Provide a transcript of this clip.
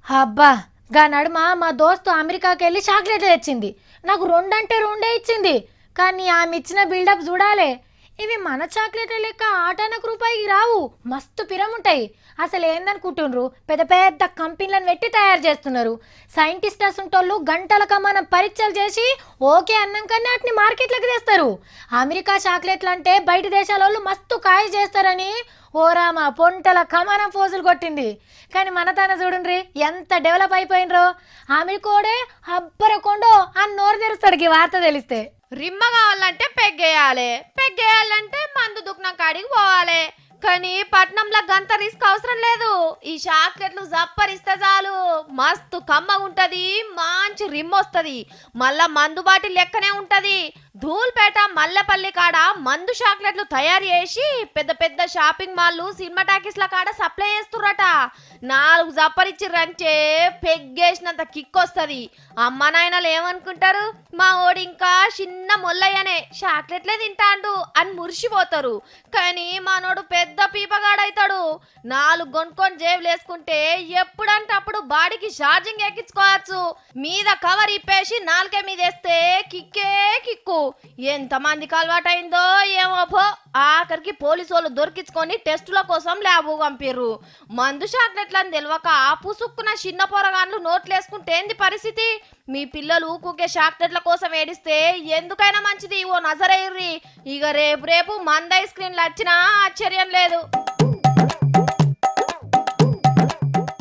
అబ్బా గా నడుమ మా దోస్తు అమెరికాకి వెళ్ళి చాక్లెట్లు తెచ్చింది. నాకు రెండంటే రెండే ఇచ్చింది. కానీ ఆమె ఇచ్చిన బిల్డప్ చూడాలే. ఇవి మన చాక్లెట్ల లెక్క ఆటానకు రూపాయికి రావు, మస్తు పిరముంటాయి. అసలు ఏందనుకుంటుండ్రు, పెద్ద పెద్ద కంపెనీలను పెట్టి తయారు చేస్తున్నారు. సైంటిస్టర్స్ ఉంటోళ్ళు గంటలక మనం పరీక్షలు చేసి ఓకే అన్నాకనే వాటిని మార్కెట్లోకి తెస్తారు. అమెరికా చాక్లెట్లు అంటే బయట దేశాల వాళ్ళు మస్తు కాయ చేస్తారని ఓరామా పొంటల కమానం పోజులు కొట్టింది. కానీ మన తన చూడండి ఎంత డెవలప్ అయిపోయినరో. అమెరికోడే అబ్బరకొండో అని నోరు తెరుస్తాడు ఈ వార్త తెలిస్తే. రిమ్మ కావాలంటే పెగ్గేయాలి, పెగ్గేయాలంటే మందు దుకాణం కాడికి పోవాలి. కానీ పట్నంలో గంత రిస్క్ అవసరం లేదు. ఈ చాక్లెట్లు జప్పరిస్తే చాలు, మస్తు కమ్మగా ఉంటది, మంచి రిమ్ వస్తుంది, మళ్ళా మందు బాటిల్ లెక్కనే ఉంటది. ధూల్పేట మల్లెపల్లి కాడ మందు చాక్లెట్లు తయారు చేసి పెద్ద పెద్ద షాపింగ్ మాల్లు సినిమా టాకీస్ల కాడ సప్లై చేస్తుర్రట. 4 జప్పరిచ్చిర్రంటే పెగ్గేసినంత కిక్ వస్తుంది. అమ్మ నాయనలు ఏమనుకుంటారు, మా ఓడి ఇంకా చిన్న మొల్లయ్యనే చాక్లెట్లే తింటాండు అని మురిసిపోతారు. కానీ మనోడు పెద్ద పీపగాడైతాడు. 4 కొనుక్కొని జేబులు వేసుకుంటే ఎప్పుడంటే అప్పుడు బాడీకి ఛార్జింగ్ ఎక్కించుకోవచ్చు. మీద కవర్ ఇప్పేసి నాలుకే మీద వేస్తే కిక్కే కిక్కు. ఎంత మందికి అలవాటైందో ఏమో పో. ఆఖరికి పోలీసు వాళ్ళు దొరికించుకొని టెస్టుల కోసం ల్యాబ్ పంపిర్రు. మందు చాక్లెట్లని తెలియక పుసుక్కున చిన్న పొరగాన్లు నోట్లేసుకుంటే ఏంది పరిస్థితి? మీ పిల్లలు ఊకుకే చాక్లెట్ల కోసం ఏడిస్తే ఎందుకైనా మంచిది ఓ నజరేయ్రి. ఇక రేపు మంద ఐస్ క్రీమ్లు వచ్చినా ఆశ్చర్యం లేదు.